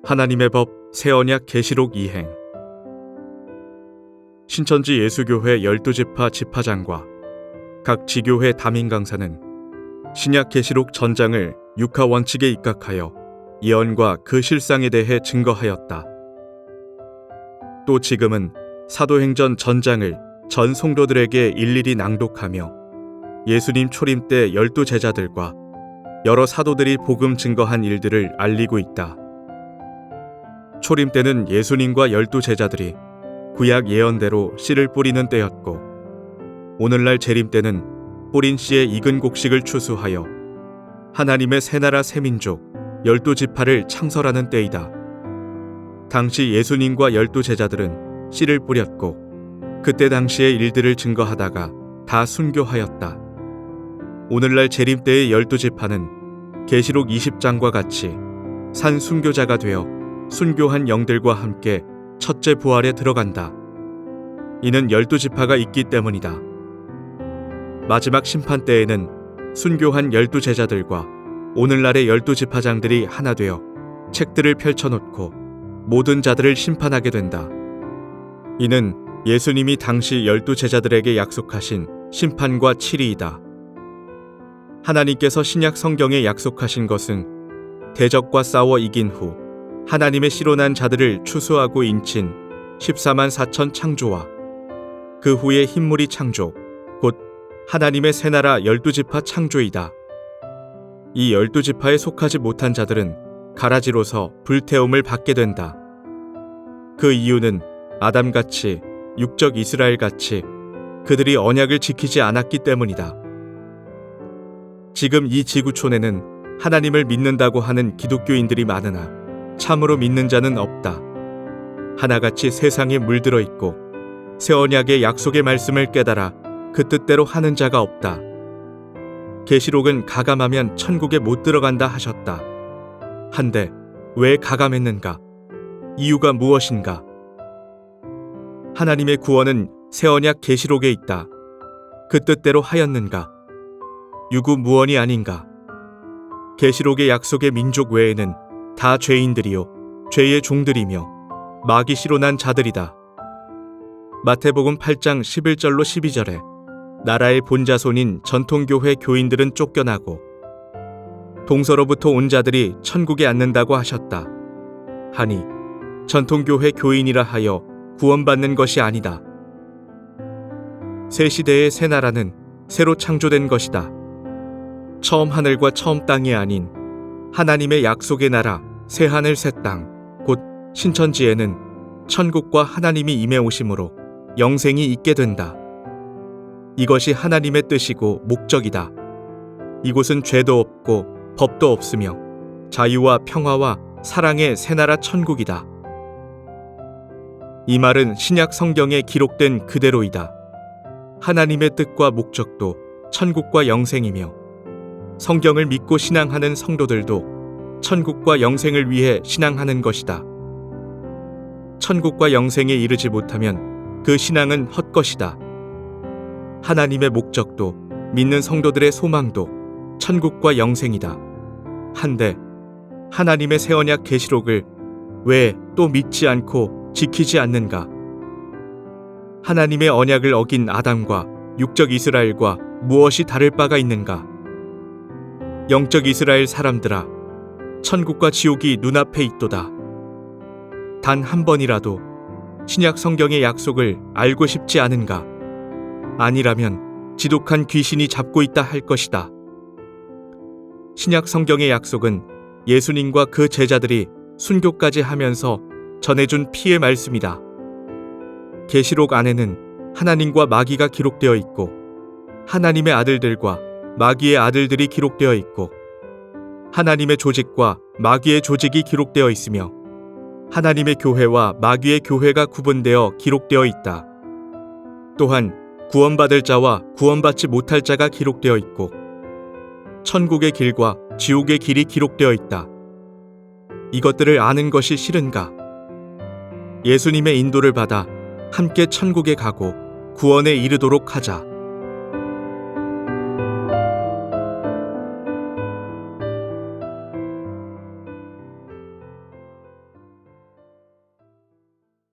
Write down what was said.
하나님의 법 새언약 계시록 이행. 신천지 예수교회 12지파 지파장과 각 지교회 담임 강사는 신약 계시록 전장을 육하 원칙에 입각하여 예언과 그 실상에 대해 증거하였다. 또 지금은 사도행전 전장을 전 성도들에게 일일이 낭독하며 예수님 초림 때 12제자들과 여러 사도들이 복음 증거한 일들을 알리고 있다. 초림 때는 예수님과 12제자들이 구약 예언대로 씨를 뿌리는 때였고, 오늘날 재림 때는 뿌린 씨의 익은 곡식을 추수하여 하나님의 새 나라 새 민족 12지파를 창설하는 때이다. 당시 예수님과 12제자들은 씨를 뿌렸고, 그때 당시의 일들을 증거하다가 다 순교하였다. 오늘날 재림 때의 12지파는 계시록 20장과 같이 산 순교자가 되어 순교한 영들과 함께 첫째 부활에 들어간다. 이는 12지파가 있기 때문이다. 마지막 심판 때에는 순교한 12제자들과 오늘날의 12지파장들이 하나 되어 책들을 펼쳐놓고 모든 자들을 심판하게 된다. 이는 예수님이 당시 12제자들에게 약속하신 심판과 치리이다. 하나님께서 신약 성경에 약속하신 것은 대적과 싸워 이긴 후 하나님의 씨로 난 자들을 추수하고 인친 14만 4천 창조와 그 후에 흰무리 창조, 곧 하나님의 새 나라 12지파 창조이다. 이 12지파에 속하지 못한 자들은 가라지로서 불태움을 받게 된다. 그 이유는 아담같이 육적 이스라엘같이 그들이 언약을 지키지 않았기 때문이다. 지금 이 지구촌에는 하나님을 믿는다고 하는 기독교인들이 많으나 참으로 믿는 자는 없다. 하나같이 세상에 물들어 있고 새 언약의 약속의 말씀을 깨달아 그 뜻대로 하는 자가 없다. 계시록은 가감하면 천국에 못 들어간다 하셨다. 한데 왜 가감했는가? 이유가 무엇인가? 하나님의 구원은 새 언약 계시록에 있다. 그 뜻대로 하였는가? 유구무원이 아닌가? 계시록의 약속의 민족 외에는 다 죄인들이요 죄의 종들이며 마귀 씨로 난 자들이다. 마태복음 8장 11절로 12절에 나라의 본자손인 전통교회 교인들은 쫓겨나고 동서로부터 온 자들이 천국에 앉는다고 하셨다. 하니 전통교회 교인이라 하여 구원받는 것이 아니다. 새 시대의 새 나라는 새로 창조된 것이다. 처음 하늘과 처음 땅이 아닌 하나님의 약속의 나라 새 하늘 새 땅 곧 신천지에는 천국과 하나님이 임해 오심으로 영생이 있게 된다. 이것이 하나님의 뜻이고 목적이다. 이곳은 죄도 없고 법도 없으며 자유와 평화와 사랑의 새 나라 천국이다. 이 말은 신약 성경에 기록된 그대로이다. 하나님의 뜻과 목적도 천국과 영생이며 성경을 믿고 신앙하는 성도들도 천국과 영생을 위해 신앙하는 것이다. 천국과 영생에 이르지 못하면 그 신앙은 헛것이다. 하나님의 목적도 믿는 성도들의 소망도 천국과 영생이다. 한데 하나님의 새 언약 계시록을 왜 또 믿지 않고 지키지 않는가? 하나님의 언약을 어긴 아담과 육적 이스라엘과 무엇이 다를 바가 있는가? 영적 이스라엘 사람들아, 천국과 지옥이 눈앞에 있도다. 단 한 번이라도 신약 성경의 약속을 알고 싶지 않은가? 아니라면 지독한 귀신이 잡고 있다 할 것이다. 신약 성경의 약속은 예수님과 그 제자들이 순교까지 하면서 전해준 피의 말씀이다. 계시록 안에는 하나님과 마귀가 기록되어 있고 하나님의 아들들과 마귀의 아들들이 기록되어 있고 하나님의 조직과 마귀의 조직이 기록되어 있으며 하나님의 교회와 마귀의 교회가 구분되어 기록되어 있다. 또한 구원받을 자와 구원받지 못할 자가 기록되어 있고 천국의 길과 지옥의 길이 기록되어 있다. 이것들을 아는 것이 싫은가? 예수님의 인도를 받아 함께 천국에 가고 구원에 이르도록 하자.